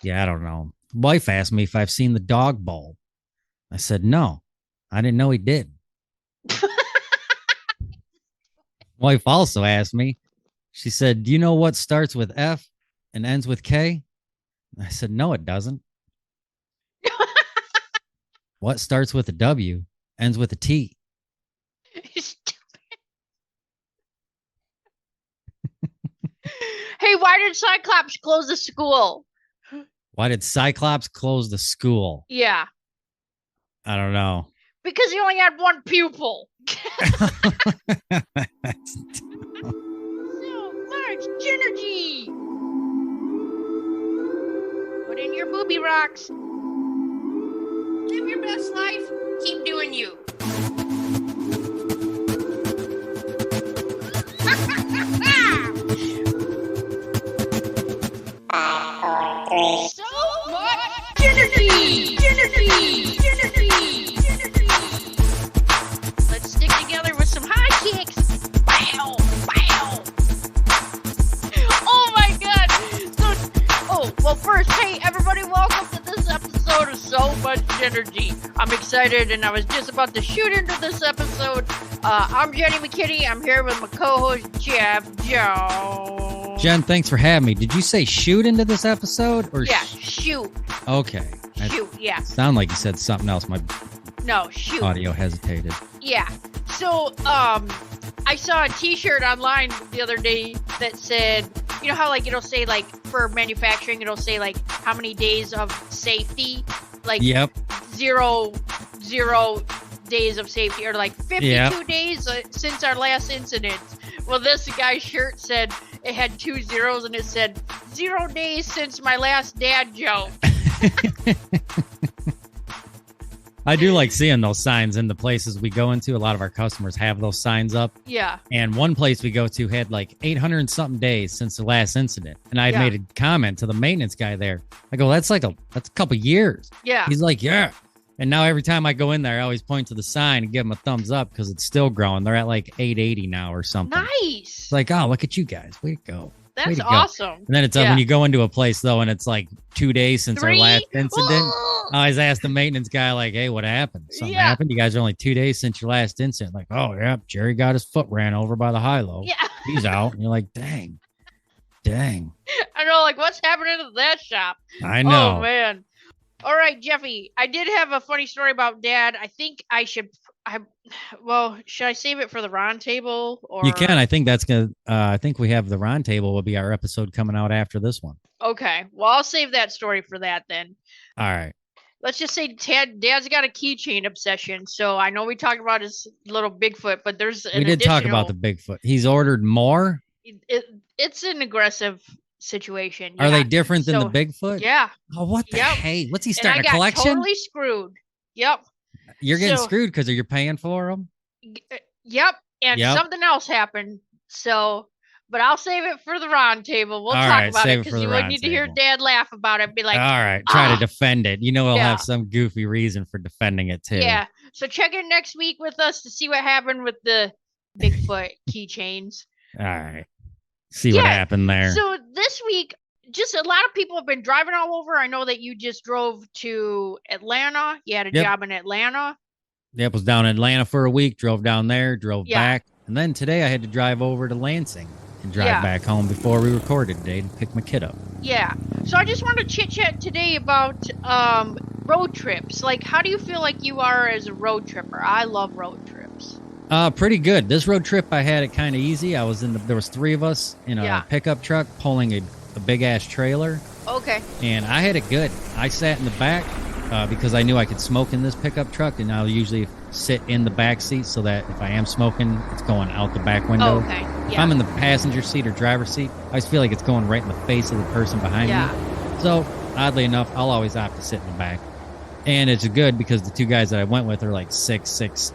Yeah, I don't know. Wife asked me if I've seen the dog bowl. I said, no, I didn't know he did. Wife also asked me, she said, do you know what starts with F and ends with K? I said, no, it doesn't. What starts with a W, ends with a T? Hey, why did Cyclops close the school? Why did Cyclops close the school? Yeah, I don't know. because he only had one pupil. So much energy. Put in your booby rocks. Live your best life. Keep doing you. So much energy. Energy. Energy. Energy. Let's stick together with some high kicks. Wow. Wow. Oh my god. Well, first, hey, everybody, welcome to this episode of So Much Energy. I'm excited, and I was just about to shoot into this episode. I'm Jenny McKinney. I'm here with my co-host, Jeff Jones. Jen, thanks for having me. Did you say shoot into this episode? Or yeah, shoot. Okay. Shoot, yeah. Sound like you said something else. My shoot. audio hesitated. Yeah. So, I saw a t-shirt online the other day that said, you know how, like, it'll say, like, for manufacturing, it'll say, like, how many days of safety? Like, Yep. zero days of safety, or like 52 days since our last incident. Well, this guy's shirt said, it had 2 zeros, and it said 0 days since my last dad joke. I do like seeing those signs in the places we go into. A lot of our customers have those signs up. Yeah. And one place we go to had like 800 and something days since the last incident. And I made a comment to the maintenance guy there. I go, that's a couple years. Yeah. He's like, yeah. And now every time I go in there, I always point to the sign and give them a thumbs up because it's still growing. They're at like 880 now or something. Nice. It's like, oh, look at you guys. Way to go. That's awesome. And then it's when you go into a place, though, and it's like 2 days since our last incident. I always ask the maintenance guy, like, hey, what happened? Something happened? You guys are only 2 days since your last incident. Like, oh, yeah, Jerry got his foot ran over by the high-low. Yeah. He's out. And you're like, dang. I know, like, what's happening to that shop? I know. Oh, man. All right, Jeffy, I did have a funny story about Dad. I think should I save it for the round table? Or you can. I think that's gonna. I think we have the round table will be our episode coming out after this one. Okay, well, I'll save that story for that then. All right. Let's just say Dad's got a keychain obsession. So I know we talked about his little Bigfoot, but we did talk about the Bigfoot. He's ordered more. It's an aggressive situation. Are they different than the Bigfoot? Yeah. Oh, what the hey? What's he starting a collection? Totally screwed. Yep. You're getting screwed because you're paying for them. Yep. And something else happened. So, but I'll save it for the round table. We'll talk about it because you would need to hear Dad laugh about it. Be like, all right, try to defend it. You know, he'll have some goofy reason for defending it too. Yeah. So check in next week with us to see what happened with the Bigfoot keychains. All right. See what happened there. So this week, just a lot of people have been driving all over. I know that you just drove to Atlanta. You had a job in Atlanta. Yep, was down in Atlanta for a week, drove down there, drove back. And then today I had to drive over to Lansing and drive back home before we recorded today to pick my kid up. Yeah. So I just wanted to chit-chat today about road trips. Like, how do you feel like you are as a road tripper? I love road trips. Pretty good. This road trip, I had it kind of easy. There was 3 of us in a pickup truck pulling a big ass trailer. Okay. And I had it good. I sat in the back because I knew I could smoke in this pickup truck, and I'll usually sit in the back seat so that if I am smoking, it's going out the back window. Okay. Yeah. If I'm in the passenger seat or driver's seat, I always feel like it's going right in the face of the person behind me. So oddly enough, I'll always opt to sit in the back. And it's good because the 2 guys that I went with are like 6'6",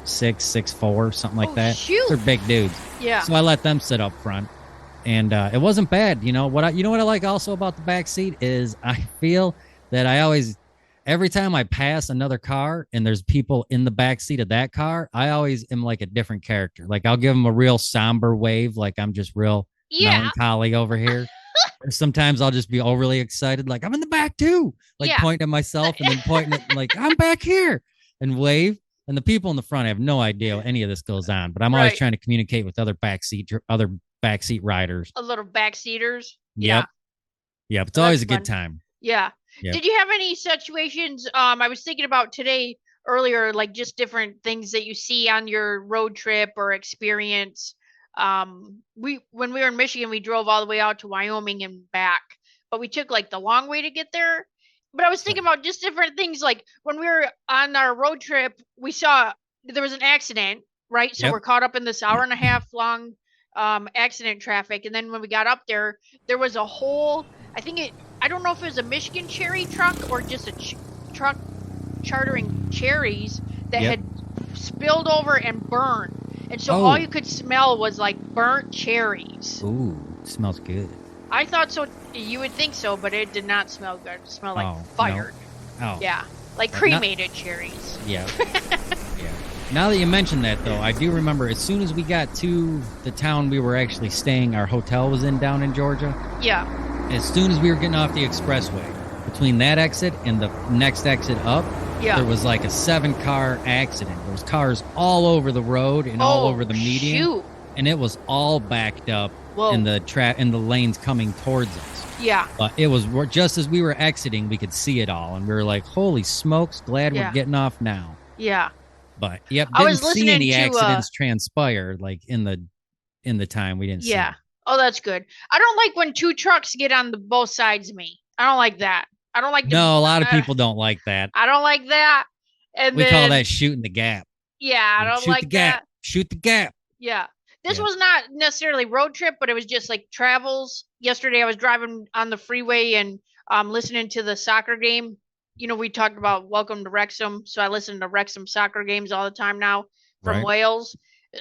6'4", something like that. Shoot. They're big dudes. Yeah. So I let them sit up front, and it wasn't bad. You know what I like also about the back seat is I feel that every time I pass another car and there's people in the back seat of that car, I always am like a different character. Like I'll give them a real somber wave, like I'm just real melancholy over here. Or sometimes I'll just be overly excited, like I'm in the back too, like Yeah. pointing at myself and then pointing at like I'm back here and wave. And the people in the front have no idea any of this goes on, but I'm always Right. trying to communicate with other backseat riders. A little backseaters. Yeah. Yep. Yep. It's Well, always that's a good fun. time. Yeah. Yep. Did you have any situations I was thinking about today earlier, like just different things that you see on your road trip or experience? We when we were in Michigan, we drove all the way out to Wyoming and back, but we took like the long way to get there. But I was thinking about just different things like when we were on our road trip, we saw there was an accident, right? So Yep. we're caught up in this hour and a half long accident traffic, and then when we got up there, there was a whole I don't know if it was a Michigan cherry truck or just a truck chartering cherries that Yep. had spilled over and burned. And so Oh. all you could smell was like burnt cherries. Ooh, smells good. I thought so. You would think so, but it did not smell good. It smelled like Oh, fired. Oh. Yeah. Like Not- cremated cherries. Yeah. Yeah. Now that you mention that, though, I do remember as soon as we got to the town we were actually staying, our hotel was in down in Georgia. Yeah. As soon as we were getting off the expressway, between that exit and the next exit up, Yeah. there was like a 7-car accident. There was cars all over the road and all over the median, Shoot. and it was all backed up Whoa. in the lanes coming towards us. Yeah. But it was just as we were exiting, we could see it all, and we were like, "Holy smokes! Glad Yeah. we're getting off now." Yeah. But yep, I didn't was see listening any to, accidents transpire like in the time we didn't see. Yeah. Them. Oh, that's good. I don't like when two trucks get on the both sides of me. I don't like that. I don't like No, a lot of people don't like that. I don't like that. And We then, call that shooting the gap. Yeah, I don't Shoot like the gap. that. Shoot the gap. Yeah. This Yeah. was not necessarily road trip, but it was just like travels. Yesterday I was driving on the freeway and listening to the soccer game. You know, we talked about welcome to Wrexham, so I listen to Wrexham soccer games all the time now from Right. Wales.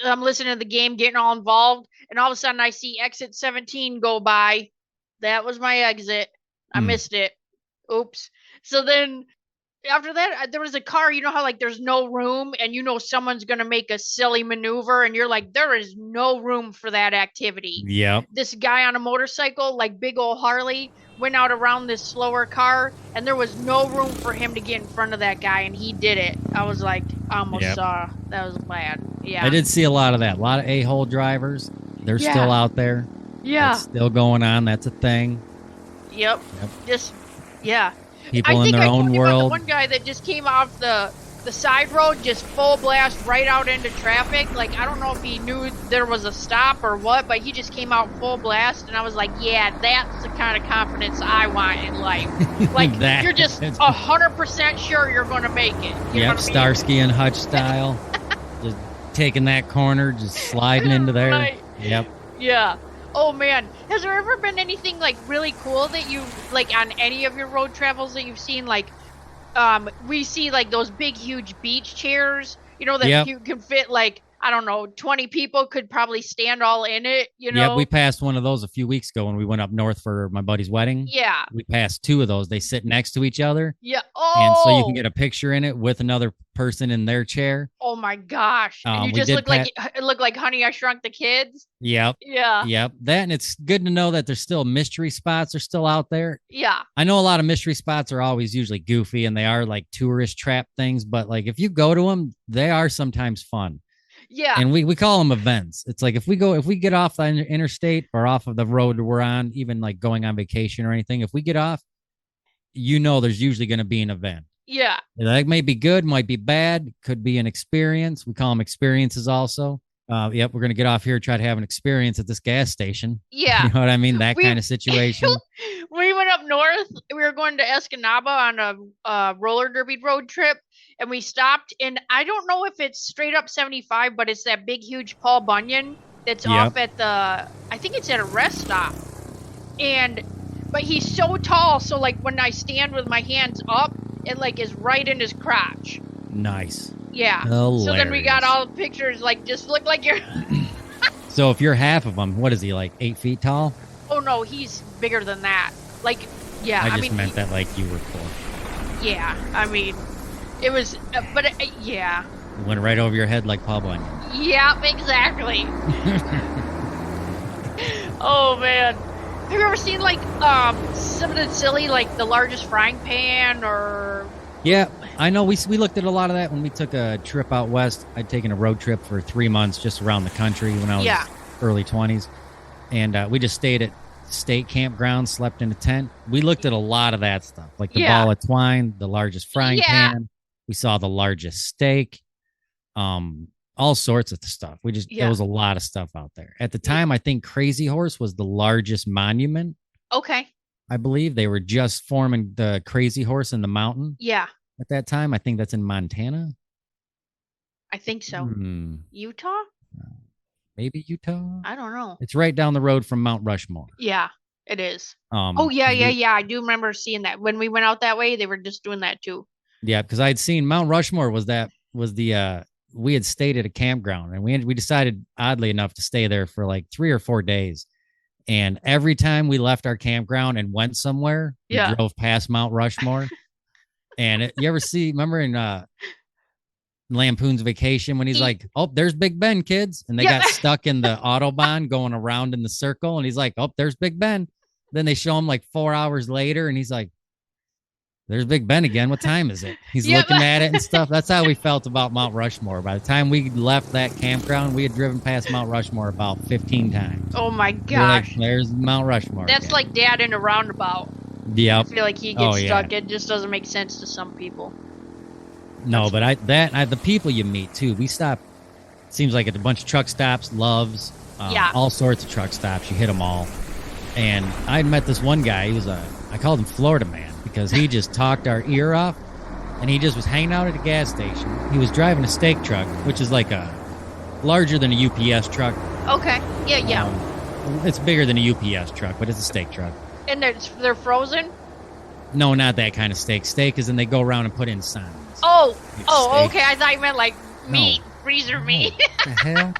I'm listening to the game, getting all involved, and all of a sudden I see exit 17 go by. That was my exit. I missed it. Oops. So then after that, there was a car. You know how like there's no room, and you know someone's gonna make a silly maneuver, and you're like, there is no room for that activity. Yep. This guy on a motorcycle, like big old Harley, went out around this slower car, and there was no room for him to get in front of that guy, and he did it. I was like, I almost Yep. saw. That was bad. Yeah. I did see a lot of that. A lot of a-hole drivers. They're Yeah. still out there. Yeah. It's still going on. That's a thing. Yep. Just yeah. People I in think their I own told you about the world. one guy that just came off the side road, just full blast right out into traffic. Like I don't know if he knew there was a stop or what, but he just came out full blast, and I was like, yeah, that's the kind of confidence I want in life. Like That- you're just 100% sure you're going to make it. You know Yep, what I mean? Starsky and Hutch style. Just taking that corner, just sliding into there. Right. Yep. Yeah. Oh man, has there ever been anything like really cool that you like on any of your road travels that you've seen? Like, we see like those big, huge beach chairs, you know, that Yep. you can fit like, I don't know, 20 people could probably stand all in it, you know? Yep, we passed one of those a few weeks ago when we went up north for my buddy's wedding. Yeah. We passed 2 of those. They sit next to each other. Yeah. Oh. And so you can get a picture in it with another person in their chair. Oh my gosh. And you we just did look like it looked like Honey, I Shrunk the Kids. Yep. Yeah. Yep. That, and it's good to know that there's still mystery spots are still out there. Yeah. I know a lot of mystery spots are always usually goofy and they are like tourist trap things, but like if you go to them, they are sometimes fun. Yeah. And we call them events. It's like if we get off the interstate or off of the road we're on, even like going on vacation or anything, if we get off, you know, there's usually going to be an event. Yeah. That may be good, might be bad, could be an experience. We call them experiences also. Yep, we're going to get off here, try to have an experience at this gas station. Yeah. You know what I mean? That We- kind of situation. We went up north. We were going to Escanaba on a roller derby road trip, and we stopped. And I don't know if it's straight up 75, but it's that big, huge Paul Bunyan that's Yep. off at I think it's at a rest stop. But he's so tall, so like when I stand with my hands up, it like is right in his crotch. Nice. Yeah. Hilarious. So then we got all the pictures, like just look like you're. So if you're half of them, what is he, like 8 feet tall? Oh no, he's bigger than that. Like, yeah. I just mean, meant that like you were full. Yeah, I mean, it was, yeah. It went right over your head like Paul Bunyan. Yep, exactly. Oh man, Have you ever seen like something silly like the largest frying pan or? Yeah, I know. We looked at a lot of that when we took a trip out west. I'd taken a road trip for 3 months just around the country when I was early 20s. And we just stayed at state campgrounds, slept in a tent. We looked at a lot of that stuff, like the ball of twine, the largest frying pan. We saw the largest steak, all sorts of stuff. There was a lot of stuff out there. At the time, I think Crazy Horse was the largest monument. Okay. I believe they were just forming the Crazy Horse in the mountain. Yeah. At that time, I think that's in Montana. I think so. Utah? Maybe Utah? I don't know. It's right down the road from Mount Rushmore. Yeah, it is. Yeah. I do remember seeing that. When we went out that way, they were just doing that too. Yeah, because I'd seen Mount Rushmore we had stayed at a campground, and we decided, oddly enough, to stay there for like 3 or 4 days. And every time we left our campground and went somewhere, we drove past Mount Rushmore. And you ever remember in Lampoon's Vacation when he's like, "Oh, there's Big Ben, kids," and they got stuck in the Autobahn going around in the circle, and he's like, "Oh, there's Big Ben." Then they show him like 4 hours later, and he's like, "There's Big Ben again. What time is it?" He's looking at it and stuff. That's how we felt about Mount Rushmore. By the time we left that campground, we had driven past Mount Rushmore about 15 times. Oh my gosh. Like, there's Mount Rushmore. That's again. Like Dad in a roundabout. Yep. I feel like he gets stuck. It just doesn't make sense to some people. No, but the people you meet too. We stop. Seems like at a bunch of truck stops, Loves, all sorts of truck stops. You hit them all. And I met this one guy. I called him Florida Man because he just talked our ear off, and he just was hanging out at a gas station. He was driving a steak truck, which is like a larger than a UPS truck. Okay. Yeah. It's bigger than a UPS truck, but it's a steak truck. And they're frozen? No, not that kind of steak. Steak is, and they go around and put in signs. Okay. I thought you meant like meat, freezer meat. What the hell?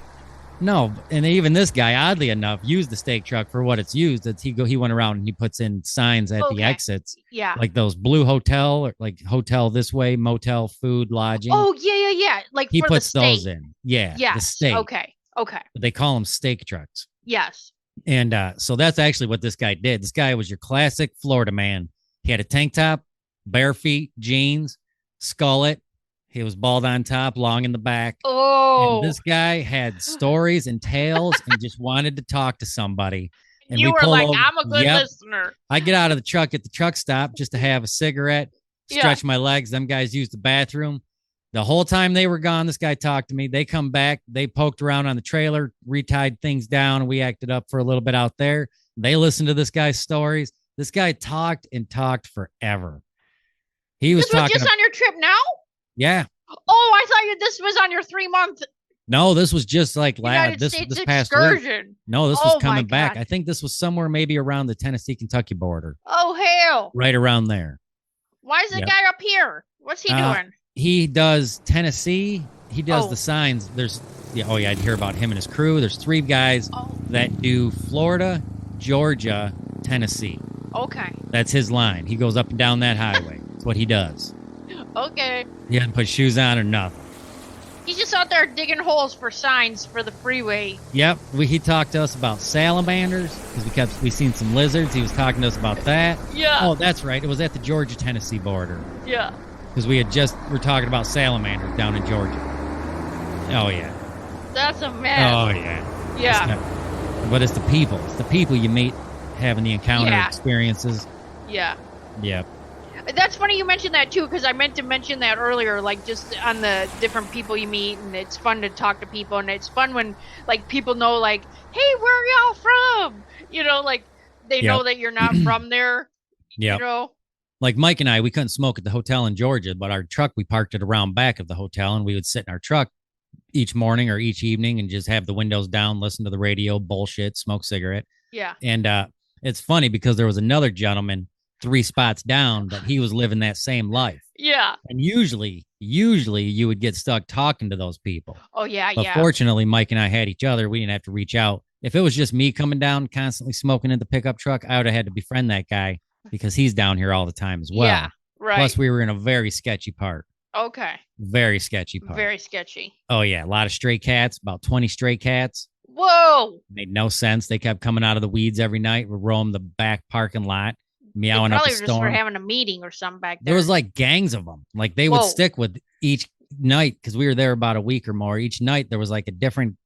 No, and even this guy, oddly enough, used the steak truck for what it's used. He went around and he puts in signs at the exits. Yeah. Like those blue hotel, or like hotel this way, motel, food, lodging. Oh, yeah. Like he for puts the those in. Yeah. Yes. The steak. Okay. But they call them steak trucks. Yes. And so that's actually what this guy did. This guy was your classic Florida man. He had a tank top, bare feet, jeans, skullet. He was bald on top, long in the back. Oh. And this guy had stories and tales and just wanted to talk to somebody. And you were like, I'm a good listener. I get out of the truck at the truck stop just to have a cigarette, stretch my legs. Them guys used the bathroom. The whole time they were gone, this guy talked to me. They come back. They poked around on the trailer, retied things down, and we acted up for a little bit out there. They listened to this guy's stories. This guy talked and talked forever. He was talking. This was just on your trip now? Yeah. Oh, I thought this was on your 3-month. No, this was just like this past excursion. week. No, this was coming back. I think this was somewhere maybe around the Tennessee-Kentucky border. Oh, hell. Right around there. Why is the guy up here? What's he doing? He does Tennessee. He does the signs. I'd hear about him and his crew. There's 3 guys that do Florida, Georgia, Tennessee. Okay. That's his line. He goes up and down that highway. That's what he does. Okay. He hasn't put shoes on or nothing. He's just out there digging holes for signs for the freeway. Yep. He talked to us about salamanders because we seen some lizards. He was talking to us about that. Yeah. Oh, that's right. It was at the Georgia-Tennessee border. Yeah. Because we're talking about salamanders down in Georgia. Oh, yeah. That's a mess. Oh, yeah. Yeah. But it's the people. It's the people you meet having the encounter experiences. Yeah. Yep. That's funny you mentioned that too, because I meant to mention that earlier, like just on the different people you meet, and it's fun to talk to people, and it's fun when like people know, like, hey, where are y'all from? You know, like they know that you're not from there. Yeah. You know? Like Mike and I, we couldn't smoke at the hotel in Georgia, but our truck, we parked it around back of the hotel, and we would sit in our truck each morning or each evening and just have the windows down, listen to the radio, bullshit, smoke cigarette. Yeah. And it's funny because there was another gentleman 3 spots down, but he was living that same life. Yeah. And usually you would get stuck talking to those people. Oh, yeah, but fortunately, Mike and I had each other. We didn't have to reach out. If it was just me coming down, constantly smoking in the pickup truck, I would have had to befriend that guy because he's down here all the time as well. Yeah, right. Plus, we were in a very sketchy part. Okay. Very sketchy part. Very sketchy. Oh, yeah. A lot of stray cats, about 20 stray cats. Whoa. Made no sense. They kept coming out of the weeds every night. We roam the back parking lot, meowing up a They probably just were storm. having a meeting or something back there. There was like gangs of them. Like they would stick with each night because we were there about a week or more. Each night there was like a different.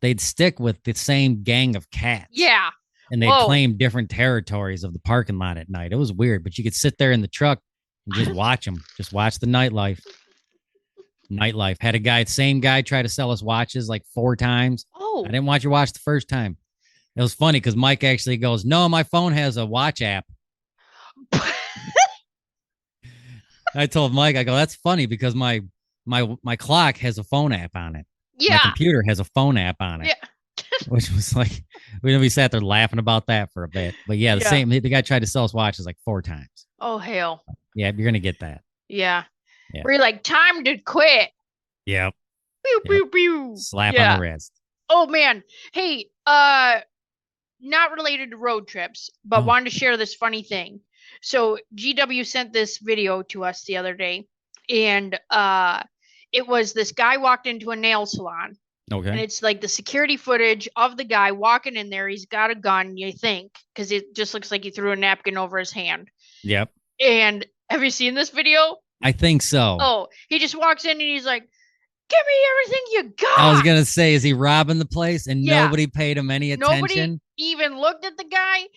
They'd stick with the same gang of cats. Yeah. And they'd claim different territories of the parking lot at night. It was weird, but you could sit there in the truck and just watch them. Just watch the nightlife. Nightlife. Had same guy try to sell us watches like 4 times. Oh. I didn't want your watch the first time. It was funny because Mike actually goes, "No, my phone has a watch app." I told Mike, I go, "That's funny because my clock has a phone app on it. Yeah. My computer has a phone app on it." Yeah. Which was like, we sat there laughing about that for a bit. But yeah, the guy tried to sell us watches like 4 times. Oh, hell. Yeah, you're going to get that. Yeah. We're like, time to quit. Yep. Pew, pew, pew. Slap on the wrist. Oh, man. Hey, not related to road trips, but wanted to share this funny thing. So GW sent this video to us the other day, and it was this guy walked into a nail salon. Okay. And it's like the security footage of the guy walking in there. He's got a gun, you think, because it just looks like he threw a napkin over his hand. Yep. And have you seen this video? I think so. Oh, he just walks in and he's like, "Give me everything you got." I was going to say, is he robbing the place? And nobody paid him any attention? Nobody even looked at the guy.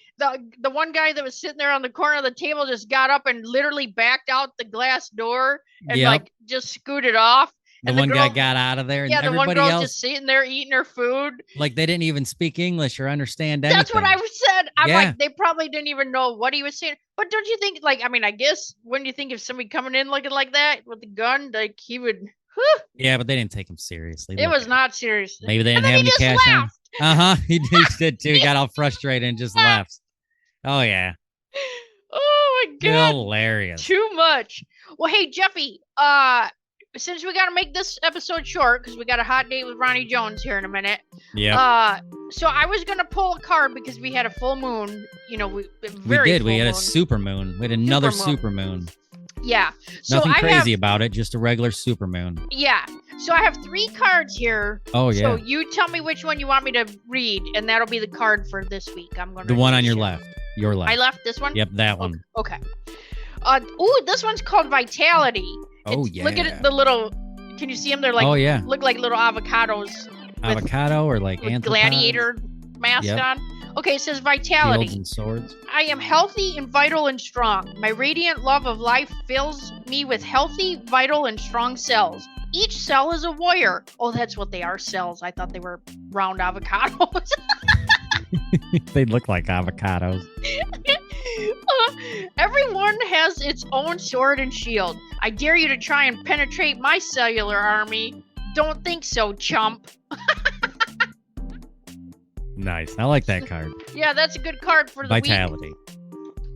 The one guy that was sitting there on the corner of the table just got up and literally backed out the glass door and like just scooted off. The one guy got out of there. And the one girl just sitting there eating her food. Like they didn't even speak English or understand anything. That's what I said. I'm like, they probably didn't even know what he was saying. But don't you think, like, I mean, I guess, wouldn't you think if somebody coming in looking like that with a gun, like he would... Yeah, but they didn't take him seriously. It was not serious. Maybe they didn't have any cash on. Uh-huh. He did too. He got all frustrated and just left. Oh, yeah. Oh, my God. Hilarious. Too much. Well, hey, Jeffy, since we got to make this episode short because we got a hot date with Ronnie Jones here in a minute. Yeah. So I was going to pull a card because we had a full moon. You know, we did. We had a super moon. We had another super moon. Yeah. So nothing crazy about it. Just a regular super moon. Yeah. So I have 3 cards here. Oh, yeah. So you tell me which one you want me to read, and that'll be the card for this week. I'm going to the one on your left. Your left. I left this one? Yep, that one. Okay. This one's called Vitality. Yeah. Look at the little. Can you see them? They're like. Oh yeah. Look like little avocados. Avocado or like gladiator mask on. Okay, it says Vitality. Shields and swords. I am healthy and vital and strong. My radiant love of life fills me with healthy, vital, and strong cells. Each cell is a warrior. Oh, that's what they are, cells. I thought they were round avocados. They look like avocados. Everyone has its own sword and shield. I dare you to try and penetrate my cellular army. Don't think so, chump. Nice. I like that card. Yeah, that's a good card for the Vitality. Week.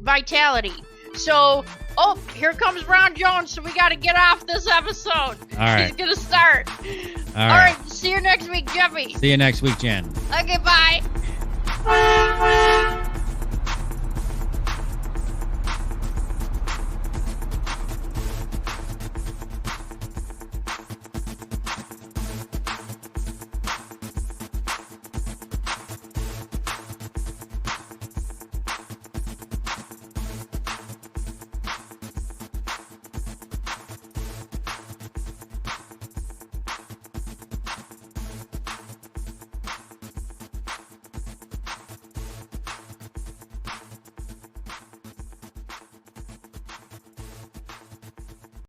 Vitality. So, here comes Ron Jones, so we got to get off this episode. All right. He's going to start. All right. See you next week, Jeffy. See you next week, Jen. Okay, bye.